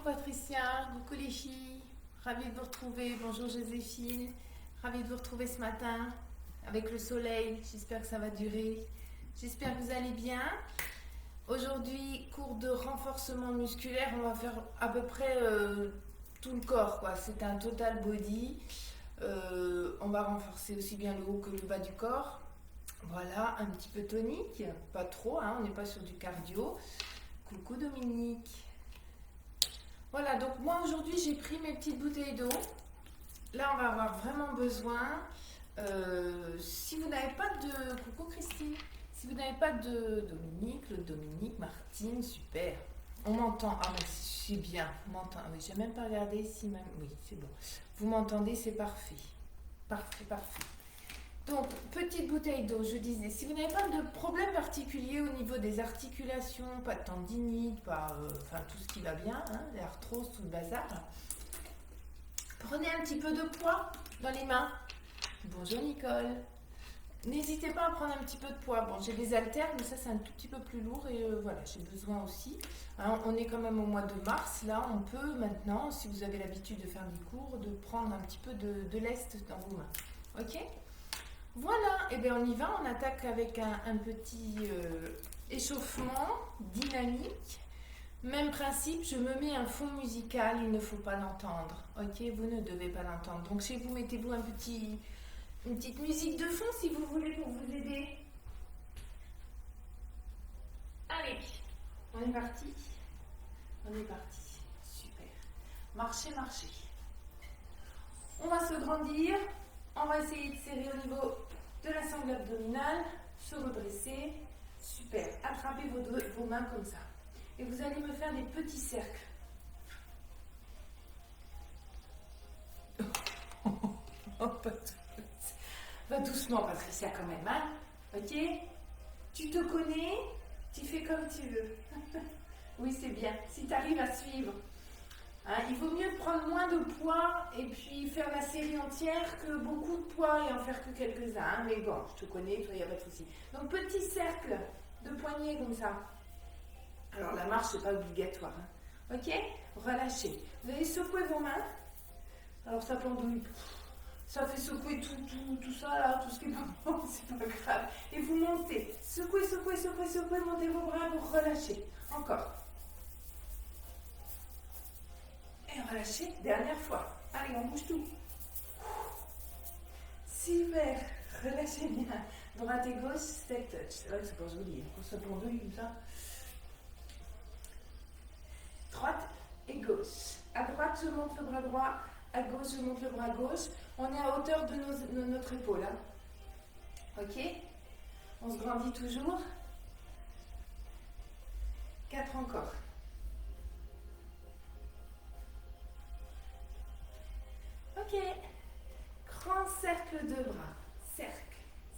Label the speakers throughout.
Speaker 1: Patricia, coucou les filles, ravie de vous retrouver. Bonjour Joséphine, ravie de vous retrouver ce matin avec le soleil. J'espère que ça va durer. J'espère que vous allez bien. Aujourd'hui, cours de renforcement musculaire. On va faire à peu près tout le corps, quoi. C'est un total body. On va renforcer aussi bien le haut que le bas du corps. Voilà, un petit peu tonique, pas trop, hein, on n'est pas sur du cardio. Coucou Dominique. Voilà, donc moi aujourd'hui j'ai pris mes petites bouteilles d'eau. Là on va avoir vraiment besoin. Si vous n'avez pas de... Coucou Christine. Si vous n'avez pas de Dominique, le Dominique, Martine, super. On m'entend. Ah mais c'est bien, vous m'entendez. Oui, j'ai même pas regardé si même... Oui, c'est bon. Vous m'entendez, c'est parfait. Parfait, parfait. Donc, petite bouteille d'eau, je disais, si vous n'avez pas de problème particulier au niveau des articulations, pas de tendinite, enfin tout ce qui va bien, hein, l'arthrose, tout le bazar, prenez un petit peu de poids dans les mains. Bonjour Nicole. N'hésitez pas à prendre un petit peu de poids. Bon, j'ai des haltères, mais ça c'est un tout petit peu plus lourd et voilà, j'ai besoin aussi. Hein, on est quand même au mois de mars, là on peut maintenant, si vous avez l'habitude de faire des cours, de prendre un petit peu de lest dans vos mains. Ok ? Voilà, et bien on y va, on attaque avec un petit échauffement dynamique. Même principe, je me mets un fond musical, il ne faut pas l'entendre. Ok, vous ne devez pas l'entendre. Donc chez vous, mettez-vous une petite musique de fond si vous voulez pour vous aider. Allez, on est parti. On est parti. Super. Marchez, marchez. On va se grandir. On va essayer de serrer au niveau de la sangle abdominale, se redresser. Super. Attrapez vos mains comme ça. Et vous allez me faire des petits cercles. Va doucement, Patricia, quand même. Hein, ok? Tu te connais, tu fais comme tu veux. Oui, c'est bien. Si tu arrives à suivre. Hein, il vaut mieux prendre moins de poids et puis faire la série entière que beaucoup de poids et en faire que quelques-uns. Hein. Mais bon, je te connais, toi, il n'y a pas de souci. Donc, petit cercle de poignets comme ça. Alors, la marche, c'est pas obligatoire. Hein. Ok? Relâchez. Vous allez secouer vos mains. Alors, ça pendouille. Ça fait secouer tout ça, là, tout ce qui est pas bon, c'est pas grave. Et vous montez. Secouez, secouez, secouez, secouez. Montez vos bras pour relâcher. Encore. Et relâchez, dernière fois. Allez, on bouge tout. Super, relâchez bien. Droite et gauche, step touch. C'est vrai que c'est pas joli, hein, quand ça pendouille comme ça. Droite et gauche. À droite, je monte le bras droit. À gauche, je monte le bras gauche. On est à hauteur de notre épaule. Hein. Ok? On se grandit toujours. 4 encore. Ok, grand cercle de bras, cercle,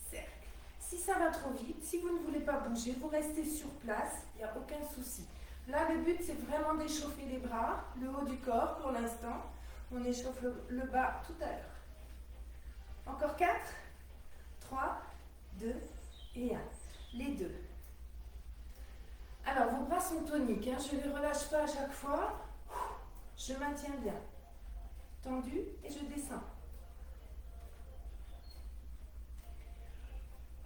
Speaker 1: cercle. Si ça va trop vite, si vous ne voulez pas bouger, vous restez sur place, il n'y a aucun souci. Là, le but, c'est vraiment d'échauffer les bras, le haut du corps pour l'instant. On échauffe le bas tout à l'heure. Encore 4, 3, 2 et 1. Les deux. Alors, vos bras sont toniques, hein, je ne les relâche pas à chaque fois. Je maintiens bien. Tendu et je descends.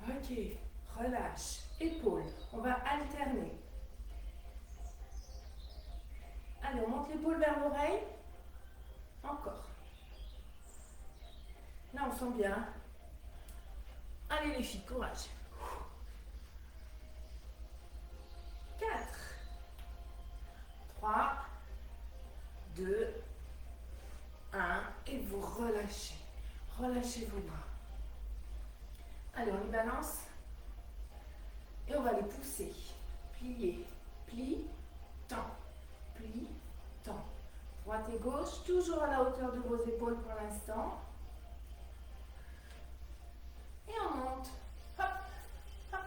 Speaker 1: Ok, relâche, épaule, on va alterner. Allez, on monte l'épaule vers l'oreille. Encore. Là, on sent bien. Allez les filles, courage. 4, 3, 2, 1, et vous relâchez. Relâchez vos bras. Allez, on y balance. Et on va les pousser. Plier. Plie, tend. Plie, tend. Droite et gauche, toujours à la hauteur de vos épaules pour l'instant. Et on monte. Hop, hop.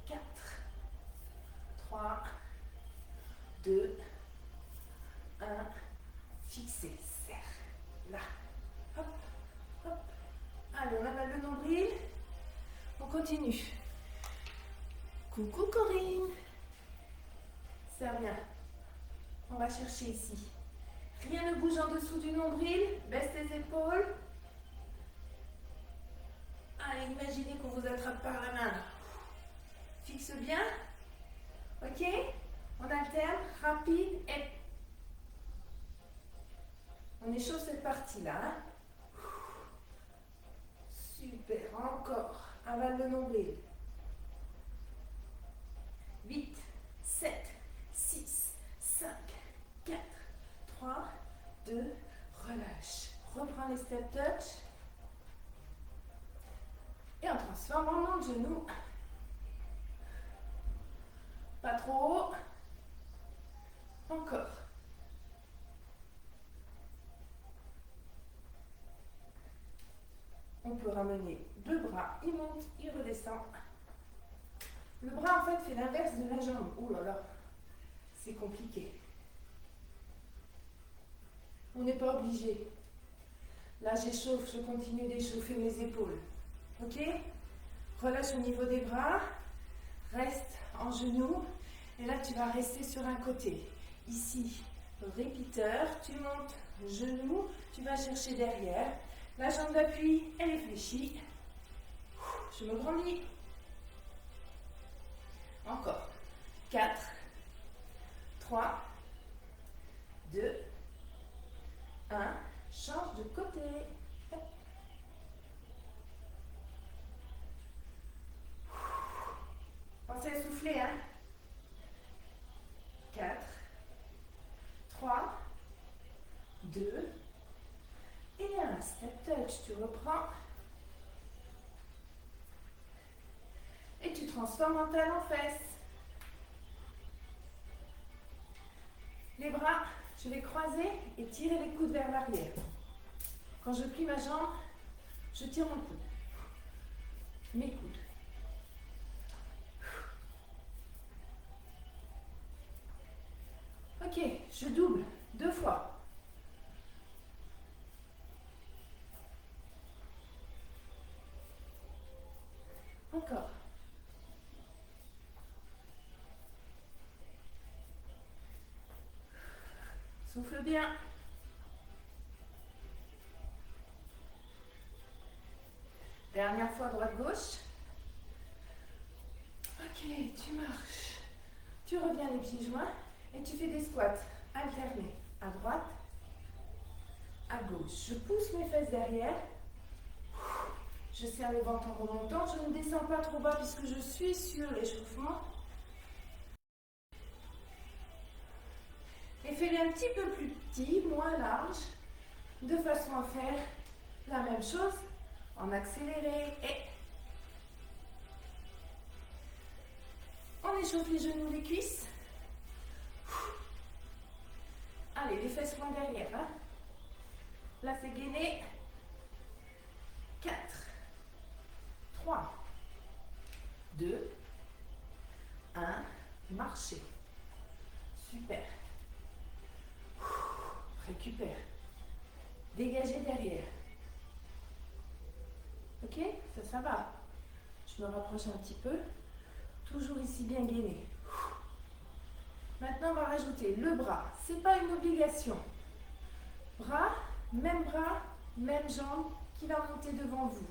Speaker 1: 4, 3, 2, 1. Fixez, serre. Là. Hop, hop. Allez, on avale le nombril. On continue. Coucou Corinne. Serre bien. On va chercher ici. Rien ne bouge en dessous du nombril. Baisse tes épaules. Allez, imaginez qu'on vous attrape par la main. Fixe bien. Ok? On alterne. Rapide et... On échauffe cette partie-là. Hein? Super. Encore. Avale le nombril. 8, 7, 6, 5, 4, 3, 2, relâche. Reprends les step touch. Et on transforme en long de genou. Pas trop haut. Encore. On peut ramener deux bras. Il monte, il redescend. Le bras, en fait, fait l'inverse de la jambe. Ouh là là, c'est compliqué. On n'est pas obligé. Là, j'échauffe, je continue d'échauffer mes épaules. Ok? Relâche au niveau des bras. Reste en genoux. Et là, tu vas rester sur un côté. Ici, répéteur. Tu montes, genou. Tu vas chercher derrière. La jambe d'appui, elle est fléchie. Je me grandis. Encore. 4, 3, 2, 1. Change de côté. Pensez à souffler, hein. 4, 3, 2, et 1. Step touch, tu reprends. Et tu transformes en talon-fesse. Les bras, je vais croiser et tirer les coudes vers l'arrière. Quand je plie ma jambe, je tire mon coude. Mes coudes. Ok, je double 2 fois. Encore. Souffle bien. Dernière fois, droite-gauche. Ok, tu marches. Tu reviens les pieds joints et tu fais des squats alternés. À droite, à gauche. Je pousse mes fesses derrière. Je serre le ventre en remontant. Je ne descends pas trop bas puisque je suis sur l'échauffement. Et fais-les un petit peu plus petit, moins large, de façon à faire la même chose en accéléré. Et on échauffe les genoux, les cuisses. Allez, les fesses loin derrière. Hein. Là, c'est gainé. 4, 3, 2, 1. Marchez. Super. Récupère. Dégagez derrière. Ok? Ça va. Je me rapproche un petit peu. Toujours ici bien gainé. Maintenant, on va rajouter le bras. Ce n'est pas une obligation. Bras, même jambe qui va monter devant vous.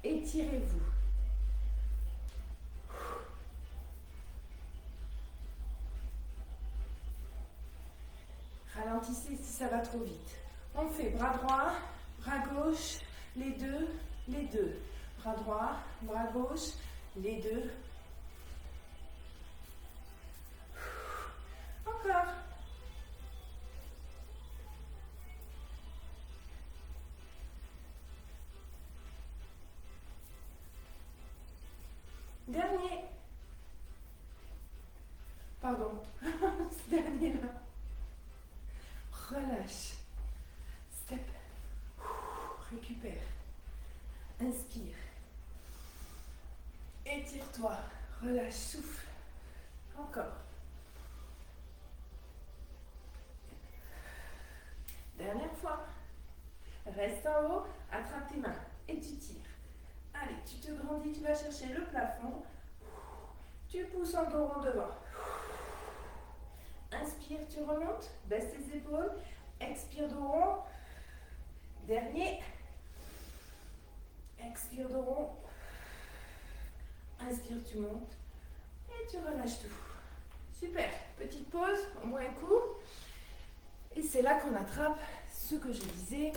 Speaker 1: Étirez-vous. Ralentissez si ça va trop vite. On fait bras droit, bras gauche, les deux. Bras droit, bras gauche, les deux. Encore. Dernier. Pardon. Ce dernier là. Relâche. Step. Récupère. Inspire. Étire-toi. Relâche. Souffle. Encore. Dernière fois. Reste en haut. Attrape tes mains. Et tu tires. Allez, tu te grandis. Tu vas chercher le plafond. Tu pousses en dos rond devant. Inspire, tu remontes, baisse tes épaules. Expire dos rond. Dernier. Expire dos rond. Inspire, tu montes. Et tu relâches tout. Super. Petite pause, au moins un coup. Et c'est là qu'on attrape ce que je disais.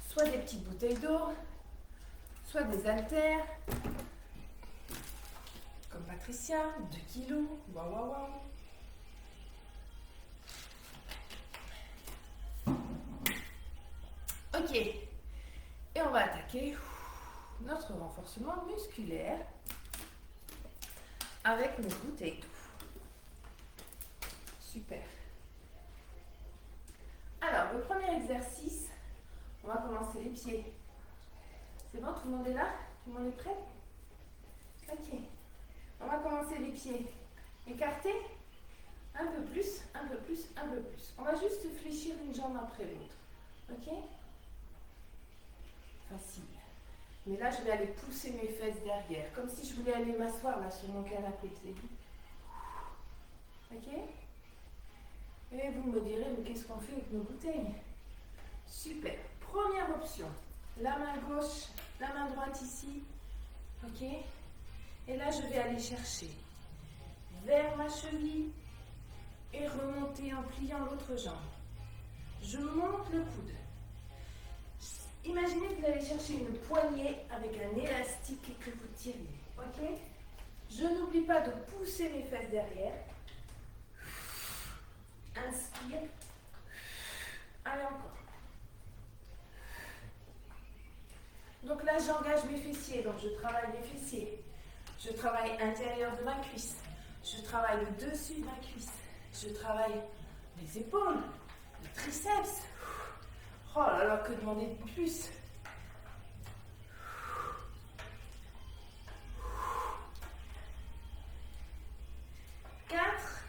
Speaker 1: Soit des petites bouteilles d'eau, soit des haltères. Comme Patricia, 2 kilos. Waouh, waouh, waouh. Ok, et on va attaquer notre renforcement musculaire avec nos bouteilles d'eau. Super. Alors, le premier exercice, on va commencer les pieds. C'est bon, tout le monde est là? Tout le monde est prêt? Ok. On va commencer les pieds écartés. Un peu plus, un peu plus, un peu plus. On va juste fléchir une jambe après l'autre. Ok? Facile. Mais là, je vais aller pousser mes fesses derrière, comme si je voulais aller m'asseoir là sur mon canapé. Ok? Et vous me direz, mais qu'est-ce qu'on fait avec nos bouteilles? Super. Première option. La main gauche, la main droite ici. Ok? Et là, je vais aller chercher vers ma cheville et remonter en pliant l'autre jambe. Je monte le coude. Imaginez que vous allez chercher une poignée avec un élastique et que vous tirez. Ok? Je n'oublie pas de pousser mes fesses derrière. Inspire. Allez, encore. Donc là, j'engage mes fessiers. Donc je travaille mes fessiers. Je travaille l'intérieur de ma cuisse. Je travaille le dessus de ma cuisse. Je travaille les épaules, le triceps. Oh là là, que demander de plus? Quatre,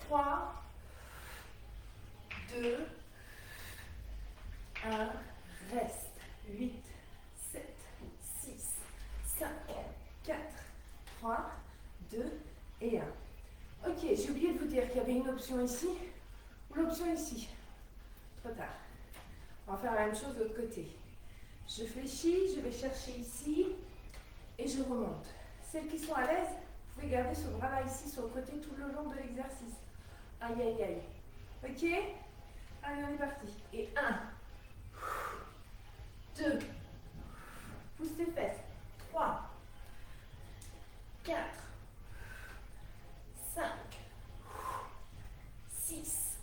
Speaker 1: 3, 2, 1, reste. 8, 7, 6, 5, 4, 3, 2 et 1. Ok, j'ai oublié de vous dire qu'il y avait une option ici ou l'option ici. Trop tard. On va faire la même chose de l'autre côté. Je fléchis, je vais chercher ici et je remonte. Celles qui sont à l'aise, vous pouvez garder ce bras-là ici sur le côté tout le long de l'exercice. Aïe, aïe, aïe. Ok? Allez, on est parti. Et 1, 2, pousse tes fesses. 3, 4, 5, 6,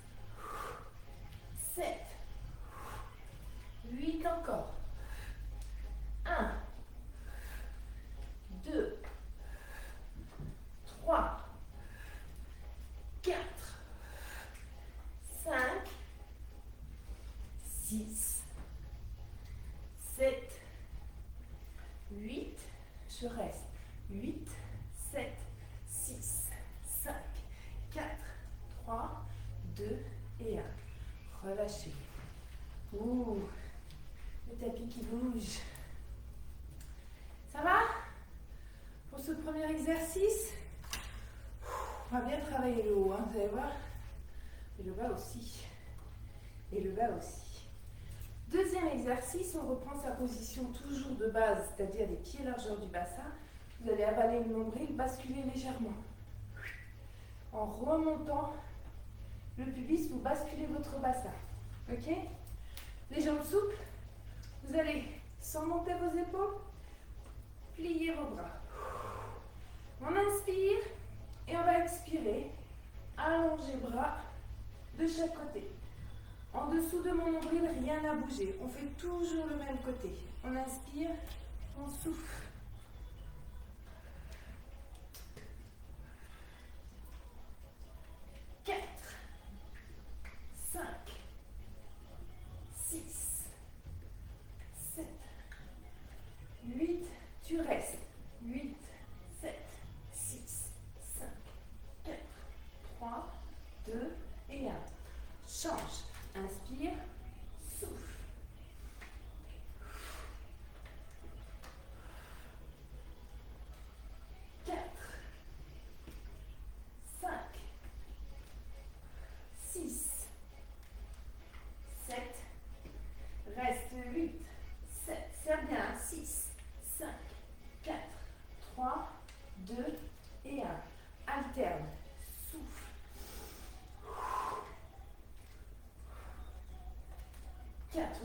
Speaker 1: 7, 8 encore. 1, 2, 3, 4, 5, 6, 7, 8, je reste. 8, 7, 6, 5, 4, 3, 2 et 1. Relâchez. Ouh, le tapis qui bouge. Ça va? Pour ce premier exercice, on va bien travailler le haut, hein, vous allez voir. Et le bas aussi. Et le bas aussi. Deuxième exercice, on reprend sa position toujours de base, c'est-à-dire les pieds largeur du bassin. Vous allez avaler le nombril, basculer légèrement. En remontant le pubis, vous basculez votre bassin. Ok? Les jambes souples, vous allez, sans monter vos épaules, plier vos bras. On inspire et on va expirer. Allongez bras de chaque côté. En dessous de mon nombril, rien n'a bougé. On fait toujours le même côté. On inspire, on souffle. 4, 5, 6, 7, 8, tu restes. 8, 7, 6, 5, 4, 3, 2 et 1. Change. Inspire, souffle.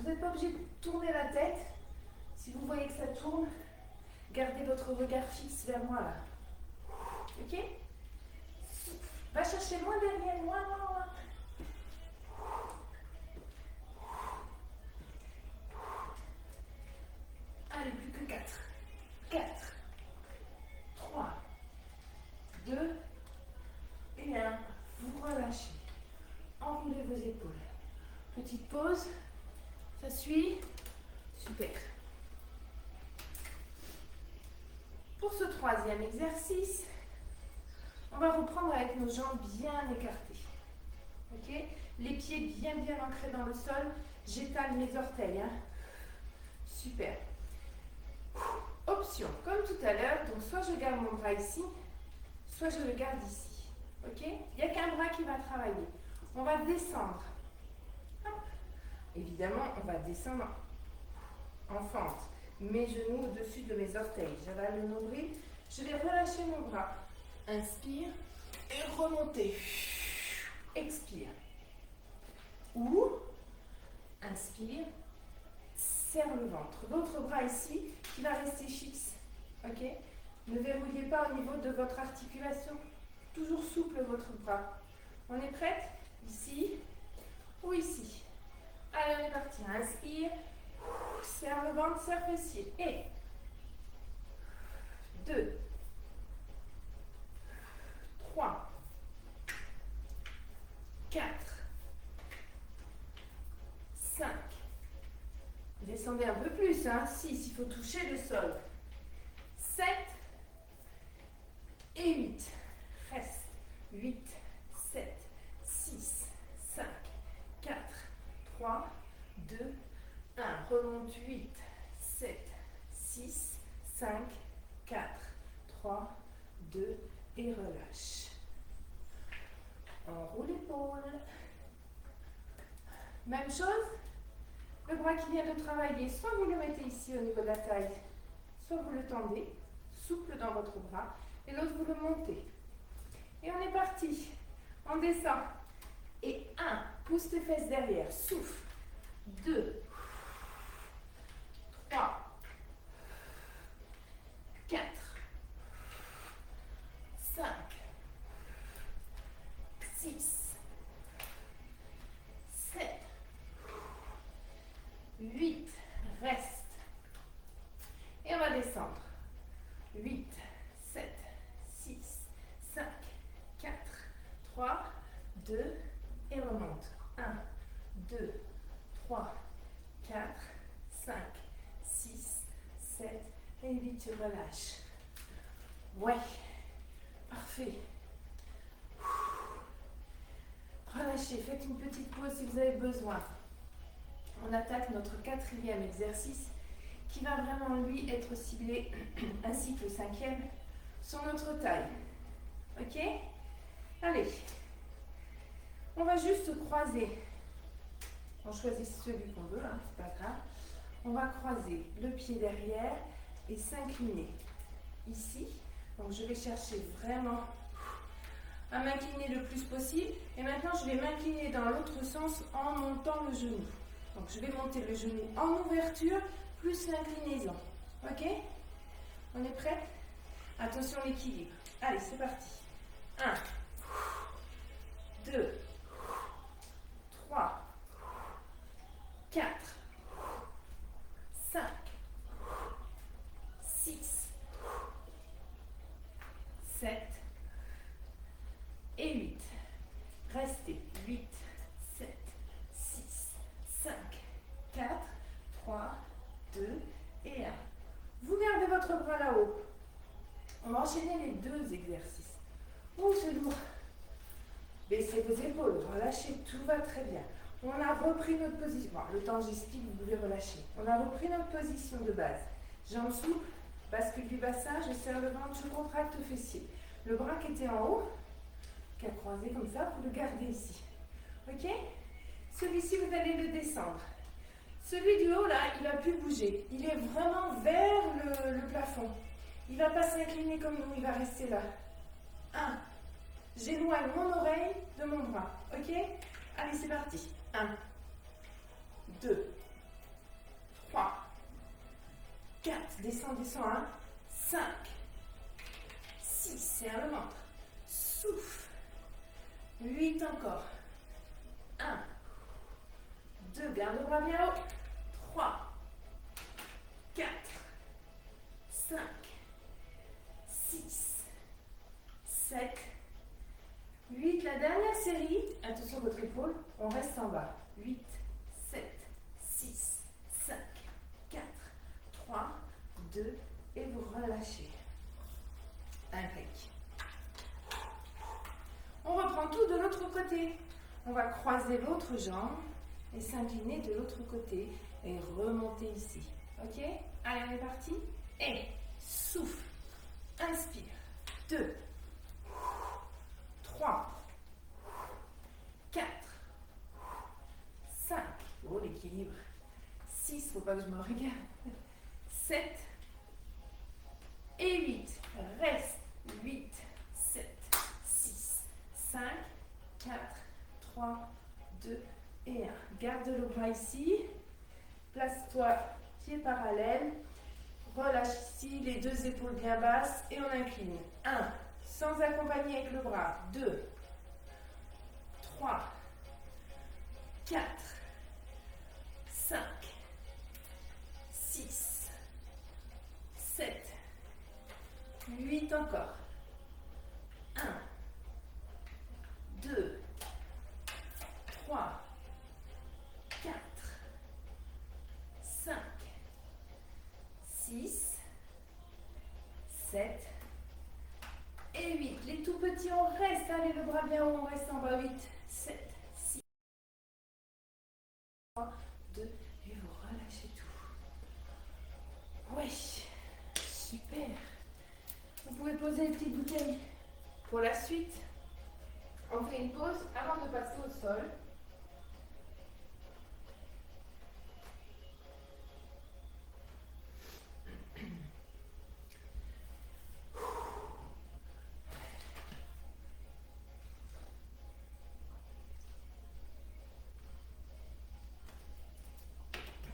Speaker 1: Vous n'êtes pas obligé de tourner la tête. Si vous voyez que ça tourne, gardez votre regard fixe vers moi là. Ok? Va chercher loin derrière, loin, loin, loin. Allez, plus que 4. 4, 3, 2 et 1. Vous relâchez. Enroulez vos épaules. Petite pause. Ça suit. Super. Pour ce troisième exercice, on va reprendre avec nos jambes bien écartées. Ok? Les pieds bien ancrés dans le sol. J'étale mes orteils. Hein? Super. Option, comme tout à l'heure, donc soit je garde mon bras ici, soit je le garde ici. Ok? Il n'y a qu'un bras qui va travailler. On va descendre. Hop. Évidemment, on va descendre en fente. Mes genoux au-dessus de mes orteils. J'avale le nombril. Je vais relâcher mon bras. Inspire et remonter. Expire. Ou inspire, serre le ventre. L'autre bras ici qui va rester fixe. Ok? Ne verrouillez pas au niveau de votre articulation. Toujours souple votre bras. On est prête? Ici ou ici. Allez, on est parti. Inspire. Serre le ventre, serre fessier. Et 2, 3, 4, 5. Descendez un peu plus. Hein. 6, il faut toucher le sol. 7 et 8. Reste. 8, 7, 6, 5, 4, 3, 2, 1. Remonte. 8, 7, 6, 5, 4, 3, 2 et relâche. Enroule l'épaule. Même chose. Le bras qui vient de travailler, soit vous le mettez ici au niveau de la taille, soit vous le tendez, souple dans votre bras, et l'autre vous le montez. Et on est parti. On descend. Et 1, pousse tes fesses derrière, souffle. 2, 3, 4, 5, 6, 7, 8, reste. Et on va descendre. 8, 7, 6, 5, 4, 3, 2, et remonte. 1, 2, 3, 4, 5, 6, 7, et 8, tu relâches. Ouais, parfait. Relâchez, faites une petite pause si vous avez besoin. On attaque notre quatrième exercice qui va vraiment lui être ciblé, ainsi que le cinquième, sur notre taille. Ok? Allez, on va juste croiser. On choisit celui qu'on veut, hein, c'est pas grave. On va croiser le pied derrière et s'incliner. Ici, donc je vais chercher vraiment à m'incliner le plus possible. Et maintenant, je vais m'incliner dans l'autre sens en montant le genou. Donc, je vais monter le genou en ouverture, plus l'inclinaison. Ok? On est prêt? Attention à l'équilibre. Allez, c'est parti. 1, 2, 3, 4, 5, 6, 7 et 8. Restez. 8, 7, 6, 5, 4, 3, 2 et 1. Vous gardez votre bras là-haut. On va enchaîner les deux exercices. Ouh, c'est lourd. Baissez vos épaules, relâchez, tout va très bien. On a repris notre position. Bon, le temps j'explique, vous pouvez relâcher. On a repris notre position de base. Jambes souples, bascule du bassin, je serre le ventre, je contracte le fessier. Le bras qui était en haut, qui a croisé comme ça, vous le gardez ici. Ok? Celui-ci, vous allez le descendre. Celui du haut, là, il va plus bouger. Il est vraiment vers le plafond. Il ne va pas s'incliner comme nous, il va rester là. 1. J'éloigne mon oreille de mon bras. Ok? Allez, c'est parti. 1, 2, Descends, descends. 1, 5, 6, serre le ventre. Souffle. 8 encore. 1, 2, garde le bras bien haut. 3, 4, 5, 6, 7, 8. La dernière série. Attention votre épaule. On reste en bas. 8, 7, 6, 5, 4, 3, 2 et vous relâchez. Impec. On reprend tout de l'autre côté. On va croiser l'autre jambe et s'incliner de l'autre côté et remonter ici. Ok? Allez, on est parti. Et souffle. Inspire. 2, 3, 4, 5. Oh, l'équilibre. 6, faut pas que je me regarde. 7 et 8. Reste. 8, 7, 6, 5, 4, 3, 2 et 1. Garde le bras ici. Place-toi pied parallèle. Relâche ici les deux épaules bien basses et on incline. 1, sans accompagner avec le bras. 2, 3, 4, 5, 6, 7, 8 encore. 1, 2, 3, 4, 5, 6, 7 et 8. Les tout petits, on reste. Allez, le bras bien haut, on reste en bas. 8, 7, 6, 3, 2 et vous relâchez tout. Oui, super. Vous pouvez poser les petites bouteilles. Pour la suite, on fait une pause avant de passer au sol.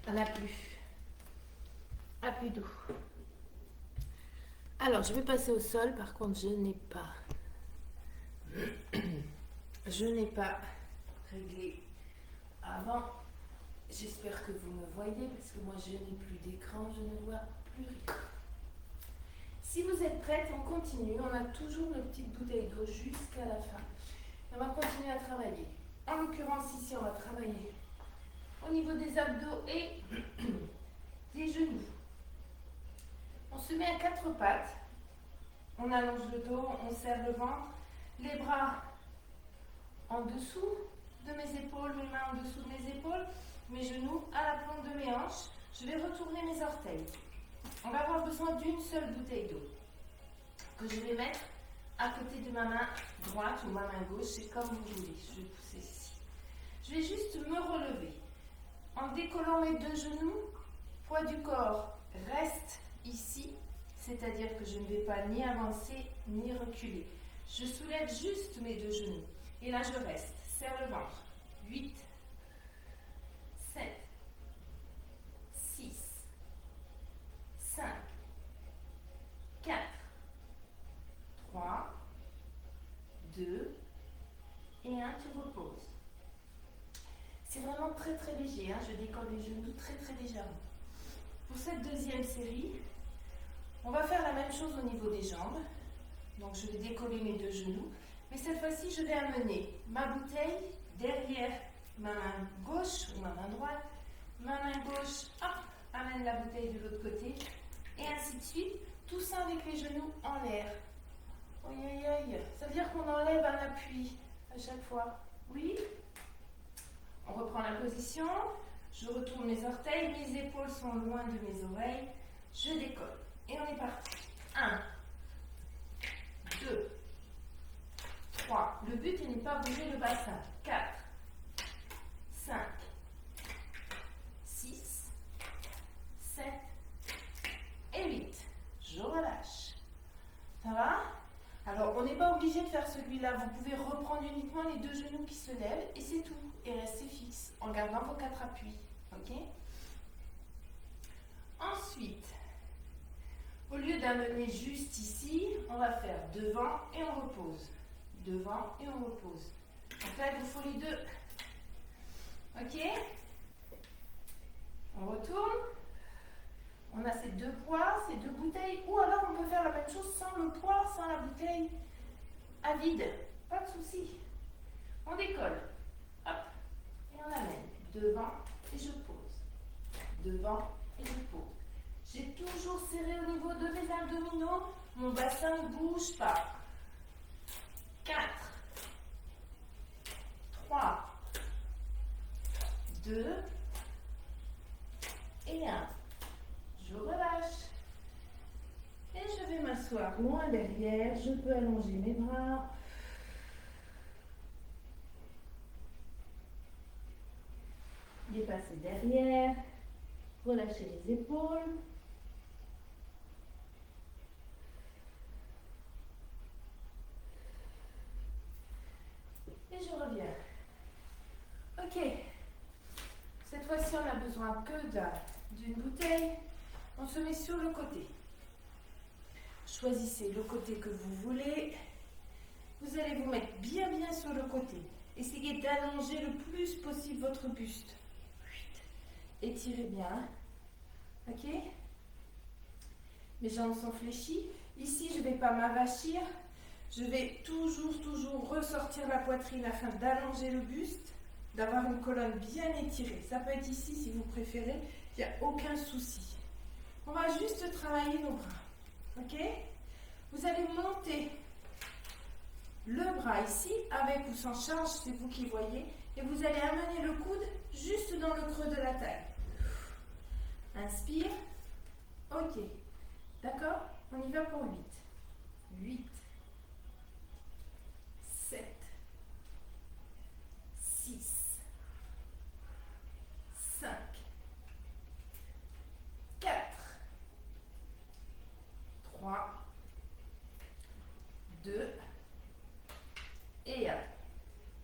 Speaker 1: On n'a plus. Ah, plus d'eau. Alors, je vais passer au sol. Par contre, je n'ai pas réglé avant. J'espère que vous me voyez parce que moi, je n'ai plus d'écran. Je ne vois plus rien. Si vous êtes prête, on continue. On a toujours nos petites bouteilles d'eau jusqu'à la fin. On va continuer à travailler. En l'occurrence, ici, on va travailler au niveau des abdos et des genoux. On se met à quatre pattes. On allonge le dos, on serre le ventre. Les bras en dessous de mes épaules, mes mains en dessous de mes épaules, mes genoux à la pointe de mes hanches. Je vais retourner mes orteils. On va avoir besoin d'une seule bouteille d'eau que je vais mettre à côté de ma main droite ou ma main gauche, c'est comme vous voulez. Je vais pousser ici. Je vais juste me relever en décollant mes deux genoux. Poids du corps reste ici, c'est-à-dire que je ne vais pas ni avancer ni reculer. Je soulève juste mes deux genoux et là je reste. Serre le ventre. 8, 7, 6, 5, 4, 3, 2 et 1, tu reposes. C'est vraiment très très léger, hein? Je décolle les genoux très très légèrement. Pour cette deuxième série, on va faire la même chose au niveau des jambes. Donc je vais décoller mes deux genoux, mais cette fois-ci je vais amener ma bouteille derrière ma main gauche ou ma main droite. Ma main gauche, hop, amène la bouteille de l'autre côté et ainsi de suite, tout ça avec les genoux en l'air. Aïe aïe aïe, ça veut dire qu'on enlève un appui à chaque fois. Oui. On reprend la position, je retourne mes orteils, mes épaules sont loin de mes oreilles, je décolle. Et on est parti. 1, 2, 3. Le but n'est pas bouger le bassin. 4, 5, 6, 7 et 8. Je relâche. Ça va? Alors, on n'est pas obligé de faire celui-là. Vous pouvez reprendre uniquement les deux genoux qui se lèvent et c'est tout. Et rester fixe en gardant vos quatre appuis. Ok? Ensuite, Au lieu d'amener juste ici, on va faire devant et on repose. Devant et on repose. En fait, il vous faut les deux. Ok? On retourne. On a ces deux poids, ces deux bouteilles. Ou alors on peut faire la même chose sans le poids, sans la bouteille à vide. Pas de souci. On décolle. Hop. Et on amène. Devant et je pose. Devant et je pose. J'ai toujours serré au niveau de mes abdominaux. Mon bassin ne bouge pas. 4, 3, 2 et 1. Je relâche. Et je vais m'asseoir loin derrière. Je peux allonger mes bras. Dépasser derrière. Relâcher les épaules. Et je reviens. Ok. Cette fois-ci, on n'a besoin que d'une bouteille. On se met sur le côté. Choisissez le côté que vous voulez. Vous allez vous mettre bien sur le côté. Essayez d'allonger le plus possible votre buste. Étirez bien. Ok? Mes jambes sont fléchies. Ici, je ne vais pas m'avachir. Je vais toujours ressortir la poitrine afin d'allonger le buste, d'avoir une colonne bien étirée. Ça peut être ici si vous préférez. Il n'y a aucun souci. On va juste travailler nos bras. Ok? Vous allez monter le bras ici, avec ou sans charge, c'est vous qui voyez. Et vous allez amener le coude juste dans le creux de la taille. Inspire. Ok. D'accord? On y va pour 8. 8. 7. 6. 5. 4. 3. 2. Et 1.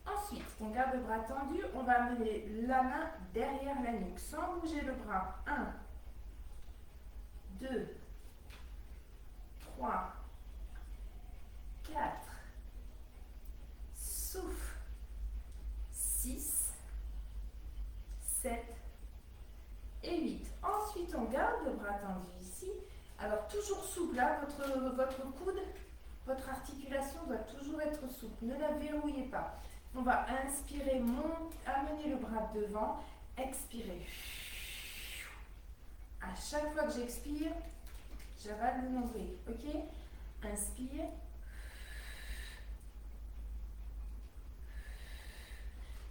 Speaker 1: Ensuite, on garde le bras tendu. On va amener la main derrière la nuque sans bouger le bras. 1. 2. 3. 4. Souffle. 6. 7. Et 8. Ensuite, on garde le bras tendu ici. Alors, toujours souple, hein, votre coude, votre articulation doit toujours être souple. Ne la verrouillez pas. On va inspirer, amener le bras devant, expirer. À chaque fois que j'expire, j'avale le nombril. Ok? Inspire.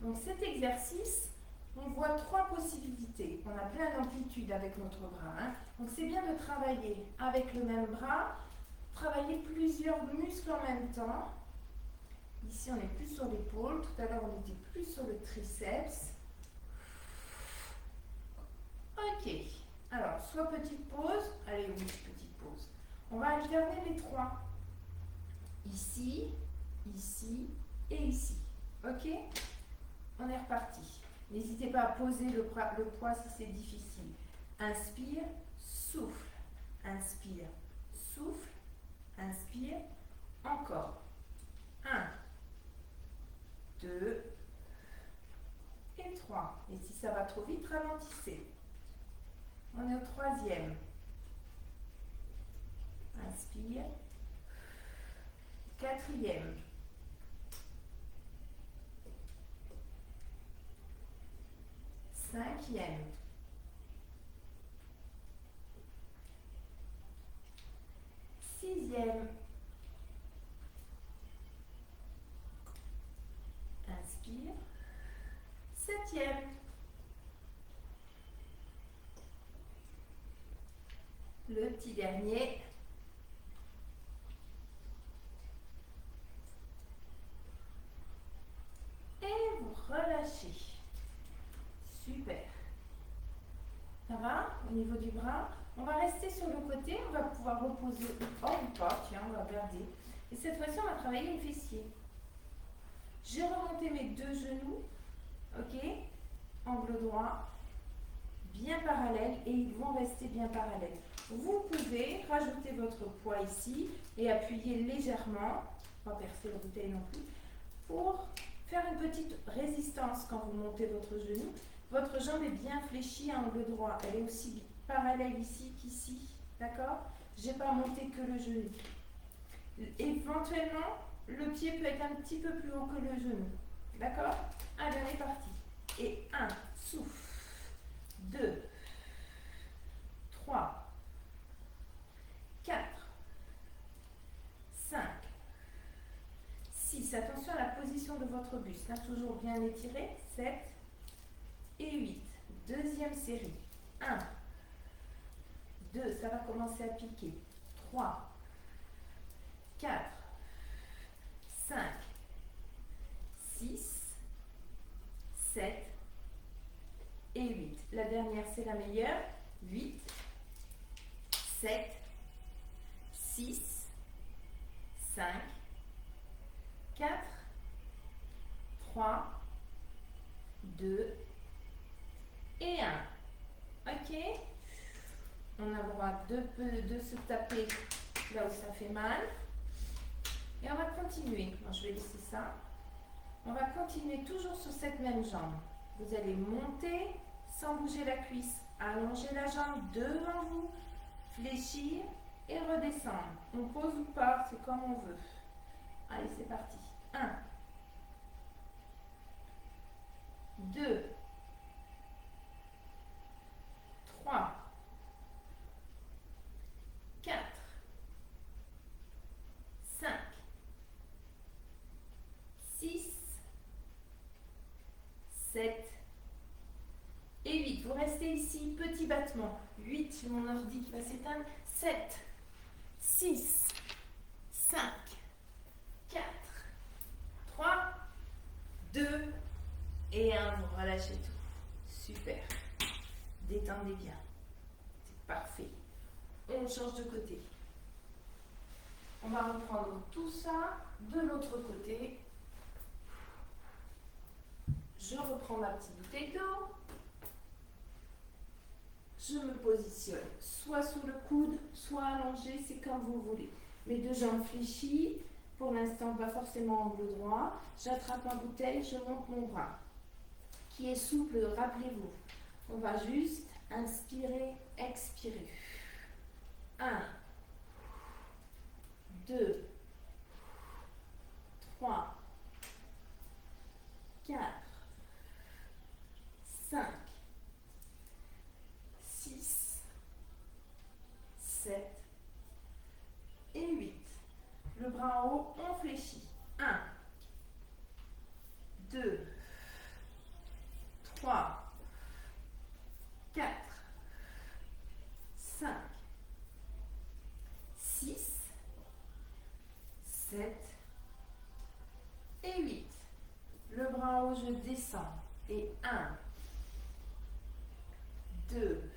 Speaker 1: Donc cet exercice, on voit 3 possibilités. On a plein d'amplitude avec notre bras. Hein. Donc c'est bien de travailler avec le même bras, travailler plusieurs muscles en même temps. Ici, on est plus sur l'épaule. Tout à l'heure, on était plus sur le triceps. Ok. Alors, soit petite pause. Allez, oui, petite pause. On va alterner les 3. Ici, ici et ici. Ok? On est reparti. N'hésitez pas à poser le poids si c'est difficile. Inspire, souffle. Inspire, souffle. Inspire. Encore. 1, 2 et 3. Et si ça va trop vite, ralentissez. On est au 3e. Inspire. 4e. 5e. 6e. Inspire. 7e. Le petit dernier. Et vous relâchez. Super. Ça va au niveau du bras? On va rester sur le côté. On va pouvoir reposer. Oh, ou pas. Tiens, on va regarder. Et cette fois-ci, on va travailler les fessiers. J'ai remonté mes 2 genoux. Ok? Angle droit. Bien parallèle. Et ils vont rester bien parallèles. Vous pouvez rajouter votre poids ici et appuyer légèrement, pas percer la bouteille non plus, pour faire une petite résistance quand vous montez votre genou. Votre jambe est bien fléchie à angle droit. Elle est aussi parallèle ici qu'ici. D'accord? Je n'ai pas monté que le genou. Éventuellement, le pied peut être un petit peu plus haut que le genou. D'accord? Allez, on est parti. Et 1, souffle. 2, 3, 4, 5, 6. Attention à la position de votre buste. Hein, toujours bien étiré. 7 et 8. Deuxième série. 1, 2, ça va commencer à piquer. 3, 4, 5, 6, 7 et 8. La dernière, c'est la meilleure. 8, 7, 6, 5, 4, 3, 2 et 1. Ok? On a le droit de se taper là où ça fait mal. Et on va continuer. Bon, je vais laisser ça. On va continuer toujours sur cette même jambe. Vous allez monter sans bouger la cuisse. Allonger la jambe devant vous. Fléchir et redescendre. On pose ou pas, c'est comme on veut. Allez, c'est parti. 1, 2, 3, 4, 5, 6, 7 et 8. Vous restez ici, petit battement. 8, j'ai mon ordi qui va s'éteindre. 7, 6, 5, 4, 3, 2 et 1. Vous relâchez tout. Super. Détendez bien. C'est parfait. On change de côté. On va reprendre tout ça de l'autre côté. Je reprends ma petite bouteille d'eau. Je me positionne soit sous le coude, soit allongée, c'est comme vous voulez. Mes deux jambes fléchies. Pour l'instant, pas forcément angle droit. J'attrape ma bouteille, je monte mon bras. Qui est souple, rappelez-vous. On va juste inspirer, expirer. 1, 2, 3, 4, 5, 6, 7 et 8. Le bras en haut, on fléchit. 1, 2, 3, 4, 5, 6, 7 et 8. Le bras en haut, je descends. Et 1, 2,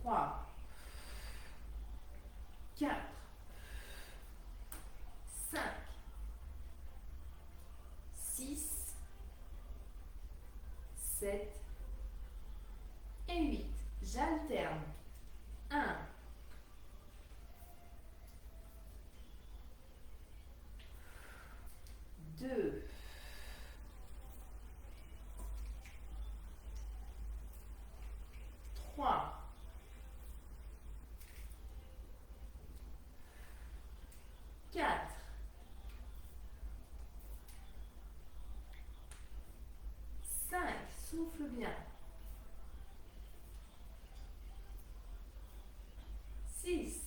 Speaker 1: 3, 4, 5, 6, 7 et 8. J'alterne. 1, 2, 3, 4, 5, souffle bien. 6,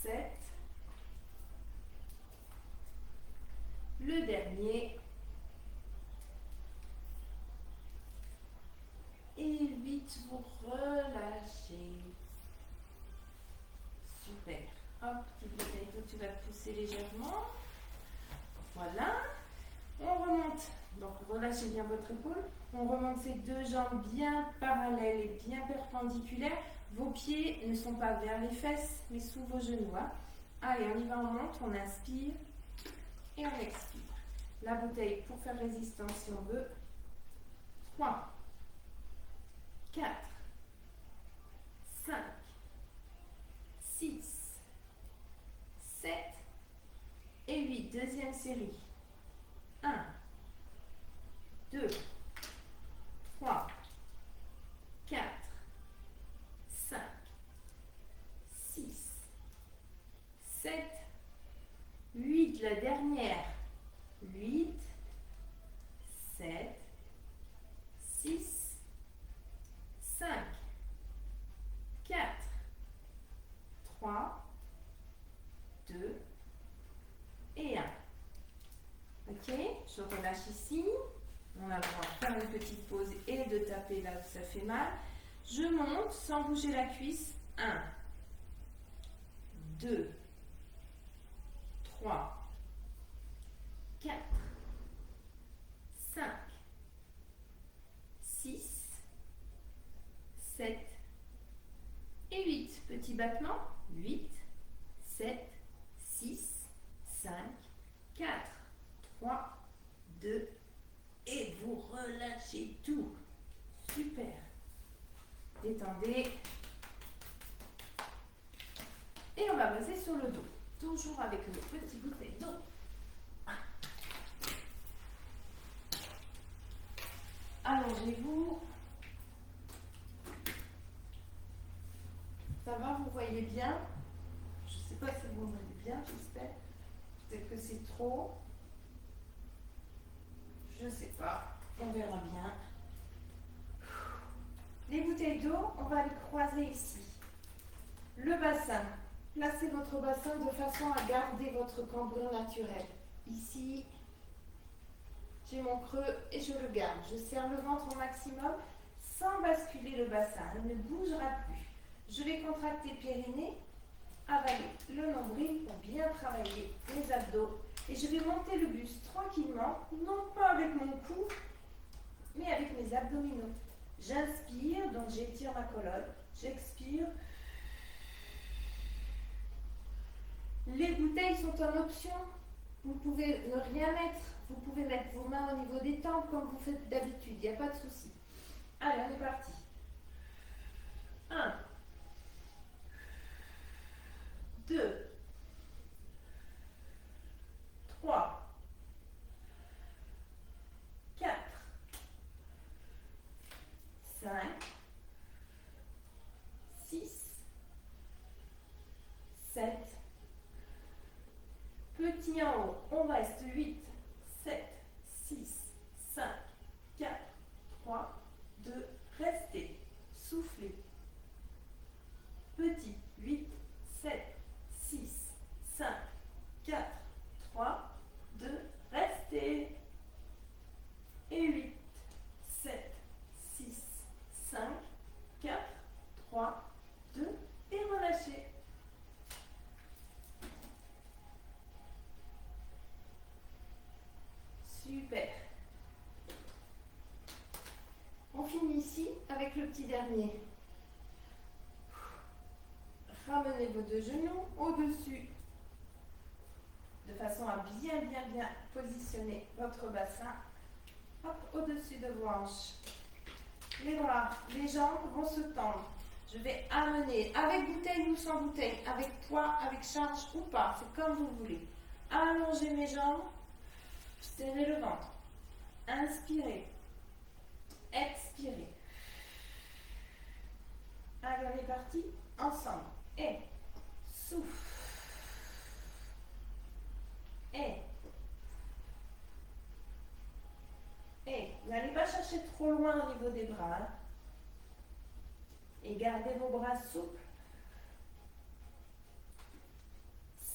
Speaker 1: 7, le dernier, et 8, vous relâchez. Super. Hop, petite bouteille d'eau, tu vas te pousser légèrement. Voilà. On remonte. Donc, relâchez bien votre épaule. On remonte ces deux jambes bien parallèles et bien perpendiculaires. Vos pieds ne sont pas vers les fesses, mais sous vos genoux. Hein. Allez, on y va, on monte. On inspire et on expire. La bouteille pour faire résistance si on veut. 3, 4, 5, 6, 7 et 8. Deuxième série. 1, 2, 3, 4, 5, 6, 7, 8. La dernière. 8, 7, 6, 5, 4, 3, 2 et 1. Ok, je relâche ici. On a le droit de faire une petite pause et de taper là où ça fait mal. Je monte sans bouger la cuisse. 1, 2, 3, 4, 5, 6, 7 et 8. Petit battement. 8, 7, 6, 5, 4, 3, 2 et vous relâchez tout. Super. Détendez. Et on va baser sur le dos. Toujours avec nos petits bouteilles d'eau. Allongez-vous. Ça va, vous voyez bien? Je ne sais pas si vous voyez bien, j'espère. Peut-être que c'est trop. Je ne sais pas. On verra bien. Les bouteilles d'eau, on va les croiser ici. Le bassin. Placez votre bassin de façon à garder votre cambrure naturel. Ici, j'ai mon creux et je le garde. Je serre le ventre au maximum sans basculer le bassin. Il ne bougera plus. Je vais contracter périnée, avaler le nombril pour bien travailler les abdos. Et je vais monter le buste tranquillement, non pas avec mon cou, mais avec mes abdominaux. J'inspire, donc j'étire ma colonne. J'expire. Les bouteilles sont en option. Vous pouvez ne rien mettre. Vous pouvez mettre vos mains au niveau des tempes comme vous faites d'habitude. Il n'y a pas de souci. Allez, on est parti. 1, 2, 3, 4, 5, 6, 7. Petit en haut, on reste 8, 7, 6, 5, 4, 3, 2, restez, soufflez. Petit, 8, 7, 6, 5, 4, 3, 2, restez. Et 8, 7, 6, 5, 4, 3, 2, et relâchez. Super. On finit ici avec le petit dernier. Ramenez vos deux genoux au-dessus de façon à bien positionner votre bassin. Hop, au-dessus de vos hanches. Les bras, les jambes vont se tendre. Je vais amener avec bouteille ou sans bouteille, avec poids, avec charge ou pas, c'est comme vous voulez. Allonger mes jambes. Serrez le ventre. Inspirez. Expirez. Allez, on est parti. Ensemble. Et souffle. Et n'allez pas chercher trop loin au niveau des bras. Hein. Et gardez vos bras souples.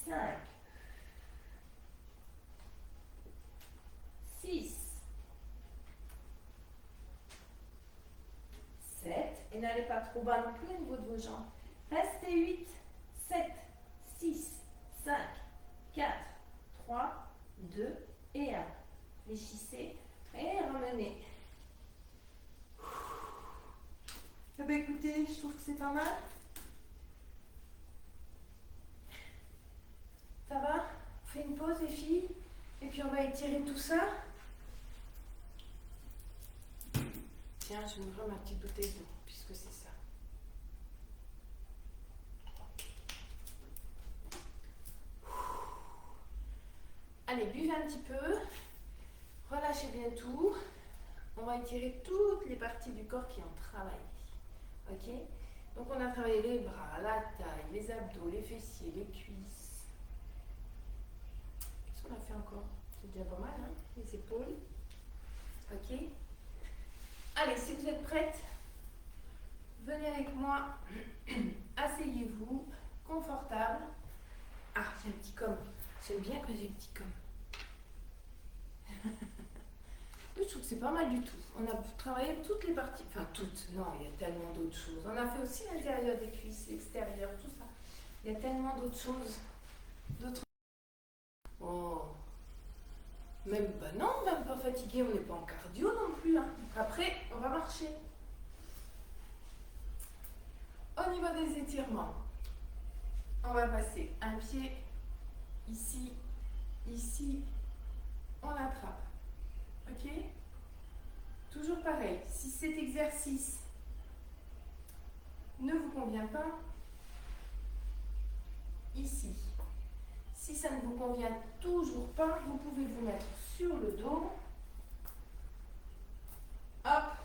Speaker 1: 5, 6, 7. Et n'allez pas trop bas non plus au niveau de vos jambes. Restez 8, 7, 6, 5, 4, 3, 2 et 1. Fléchissez et ramenez. Eh bien, écoutez, je trouve que c'est pas mal. Ça va? On fait une pause les filles et puis on va étirer tout ça. Tiens, je vais ouvrir ma petite bouteille d'eau, puisque c'est ça. Allez, buvez un petit peu. Relâchez bien tout. On va étirer toutes les parties du corps qui ont travaillé. Ok? Donc on a travaillé les bras, la taille, les abdos, les fessiers, les cuisses. Qu'est-ce qu'on a fait encore? C'est déjà pas mal, hein? Les épaules. Ok? Allez, si vous êtes prête, venez avec moi. Asseyez-vous, confortable. Ah, j'ai un petit com. J'aime bien que j'ai un petit com. Je trouve que c'est pas mal du tout. On a travaillé toutes les parties, enfin toutes, non, il y a tellement d'autres choses. On a fait aussi l'intérieur des cuisses, l'extérieur, tout ça. Il y a tellement d'autres choses. D'autres. Oh. Même, bah non, même pas fatigué, on n'est pas en cardio non plus. Hein. Après, on va marcher. Au niveau des étirements, on va passer un pied ici, ici, on attrape. Ok? Toujours pareil, si cet exercice ne vous convient pas, ici. Si ça ne vous convient toujours pas, vous pouvez vous mettre sur le dos. Hop,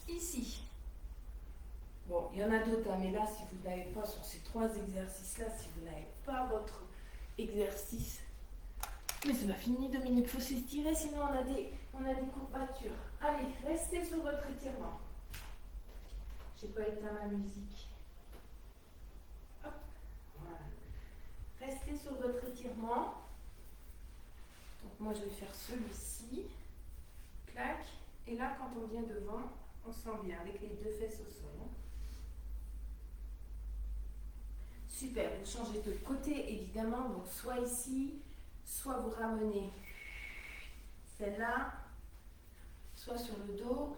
Speaker 1: ici. Bon, il y en a d'autres, hein, mais là, si vous n'avez pas sur ces 3 exercices-là, si vous n'avez pas votre exercice. Mais c'est pas fini, Dominique, il faut s'étirer, sinon on a des courbatures. Allez, restez sur votre étirement. J'ai pas éteint ma musique. Hop, voilà. Restez sur votre étirement. Donc moi, je vais faire celui-ci. Clac. Et là, quand on vient devant, on sent bien avec les 2 fesses au sol. Hein. Super, vous changez de côté évidemment, donc soit ici, soit vous ramenez celle-là, soit sur le dos.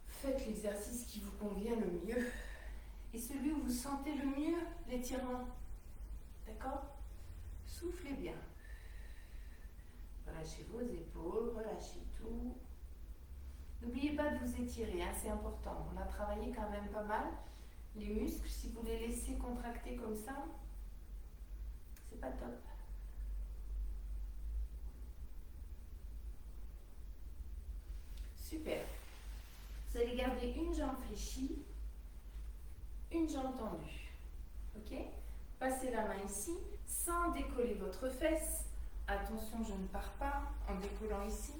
Speaker 1: Faites l'exercice qui vous convient le mieux. Et celui où vous sentez le mieux l'étirement. D'accord? Soufflez bien. Relâchez vos épaules, relâchez tout. N'oubliez pas de vous étirer, hein, c'est important. On a travaillé quand même pas mal. Les muscles, si vous les laissez contracter comme ça, c'est pas top. Super. Vous allez garder une jambe fléchie, une jambe tendue. Ok? Passez la main ici, sans décoller votre fesse. Attention, je ne pars pas en décollant ici.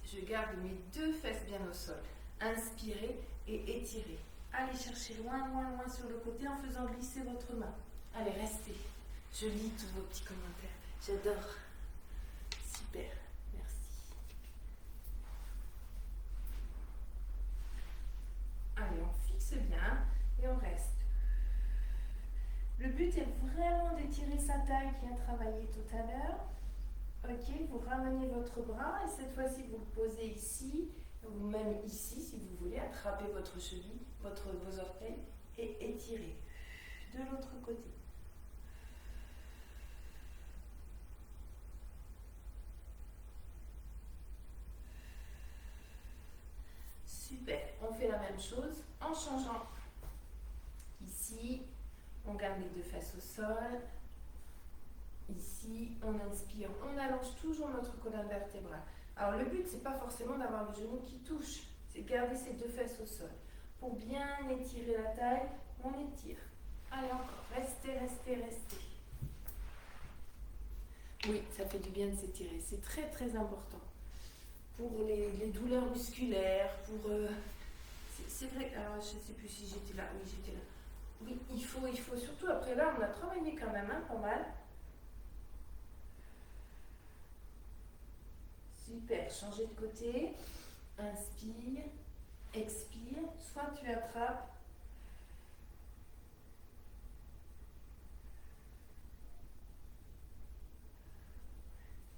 Speaker 1: Je garde mes 2 fesses bien au sol. Inspirez et étirez. Allez chercher loin, loin, loin sur le côté en faisant glisser votre main. Allez, restez. Je lis tous vos petits commentaires. J'adore. Super. Merci. Allez, on fixe bien et on reste. Le but est vraiment d'étirer sa taille qui a travaillé tout à l'heure. Ok, vous ramenez votre bras et cette fois-ci vous le posez ici, ou même ici si vous voulez, attrapez votre cheville, vos orteils et étirez de l'autre côté. Super, on fait la même chose en changeant. Ici, on garde les 2 fesses au sol. Ici, on inspire, on allonge toujours notre colonne vertébrale. Alors le but, c'est pas forcément d'avoir le genou qui touche, c'est garder ces 2 fesses au sol. Pour bien étirer la taille, on étire. Allez encore, restez, restez, restez. Oui, ça fait du bien de s'étirer, c'est très très important. Pour les douleurs musculaires, pour... c'est vrai, alors je ne sais plus si j'étais là, oui j'étais là. Oui, il faut surtout, après là, on a travaillé quand même, hein, pas mal. Super, changez de côté, inspire, expire, soit tu attrapes,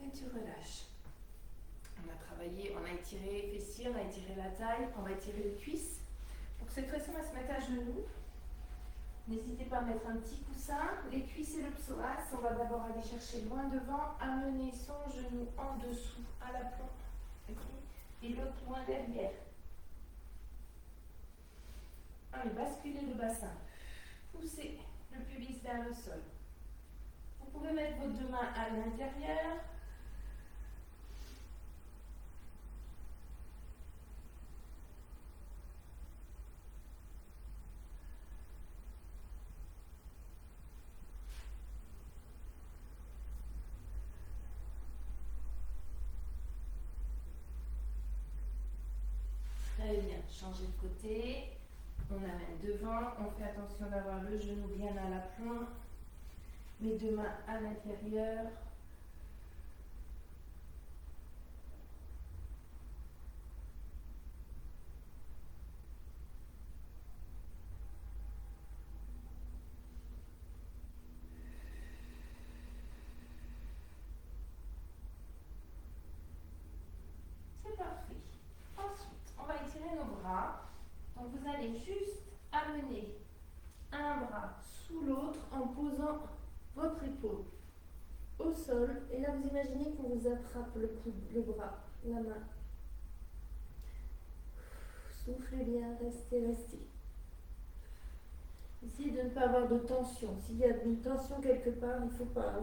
Speaker 1: et tu relâches. On a travaillé, on a étiré les fessiers, on a étiré la taille, on va étirer les cuisses. Donc cette fois-ci, on va se mettre à genoux. N'hésitez pas à mettre un petit coussin, les cuisses et le psoas. On va d'abord aller chercher loin devant, amener son genou en dessous à l'aplomb. Okay. Et l'autre loin derrière. Allez, basculez le bassin. Poussez le pubis vers le sol. Vous pouvez mettre vos deux mains à l'intérieur. Très bien, changez de côté. On amène devant, on fait attention d'avoir le genou bien à l'aplomb. Les deux mains à l'intérieur. C'est parfait. Ensuite, on va étirer nos bras. Donc vous allez juste amener un bras sous l'autre en posant votre épaule au sol. Et là, vous imaginez qu'on vous attrape le coude, le bras, la main. Soufflez bien, restez, restez. Essayez de ne pas avoir de tension. S'il y a une tension quelque part, il ne faut pas.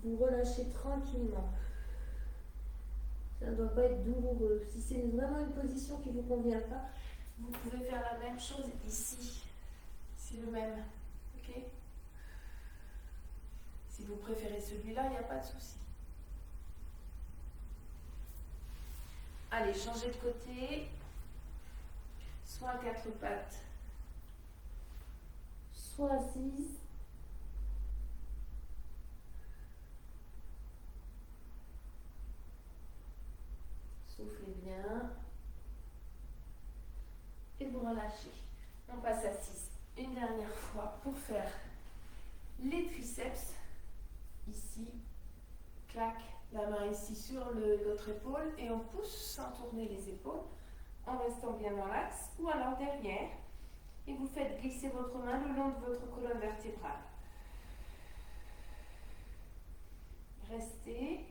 Speaker 1: Vous relâchez tranquillement. Ça ne doit pas être douloureux. Si c'est vraiment une position qui ne vous convient pas, vous pouvez faire la même chose ici. C'est le même. Ok? Si vous préférez celui-là, il n'y a pas de souci. Allez, changez de côté. Soit à quatre pattes, soit assise. Soufflez bien. Et vous relâchez. On passe assise une dernière fois pour faire les triceps. Ici, clac, la main ici sur l'autre épaule et on pousse sans tourner les épaules en restant bien dans l'axe ou alors derrière et vous faites glisser votre main le long de votre colonne vertébrale. Restez.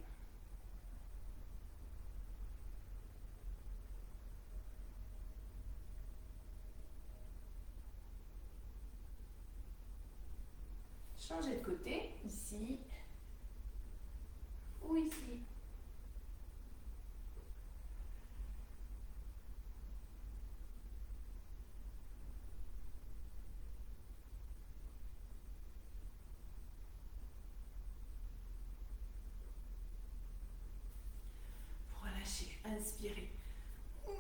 Speaker 1: Changez de côté, ici ou ici. Relâchez, inspirez.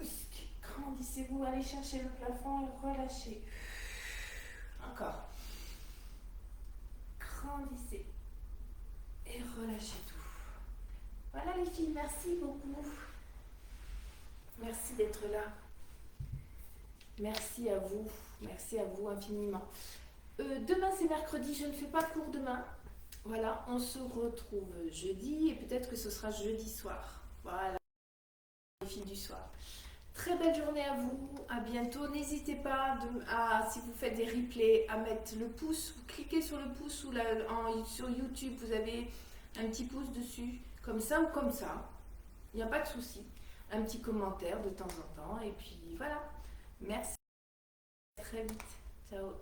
Speaker 1: Muscle, grandissez-vous, allez chercher le plafond et relâchez. Encore. Grandissez et relâchez tout. Voilà les filles, merci beaucoup. Merci d'être là. Merci à vous infiniment. Demain c'est mercredi, je ne fais pas de cours demain. Voilà, on se retrouve jeudi et peut-être que ce sera jeudi soir. Voilà, les filles du soir. Très belle journée à vous, à bientôt. N'hésitez pas, si vous faites des replays, à mettre le pouce. Vous cliquez sur le pouce ou sur YouTube, vous avez un petit pouce dessus, comme ça ou comme ça. Il n'y a pas de souci. Un petit commentaire de temps en temps. Et puis voilà. Merci. À très vite. Ciao.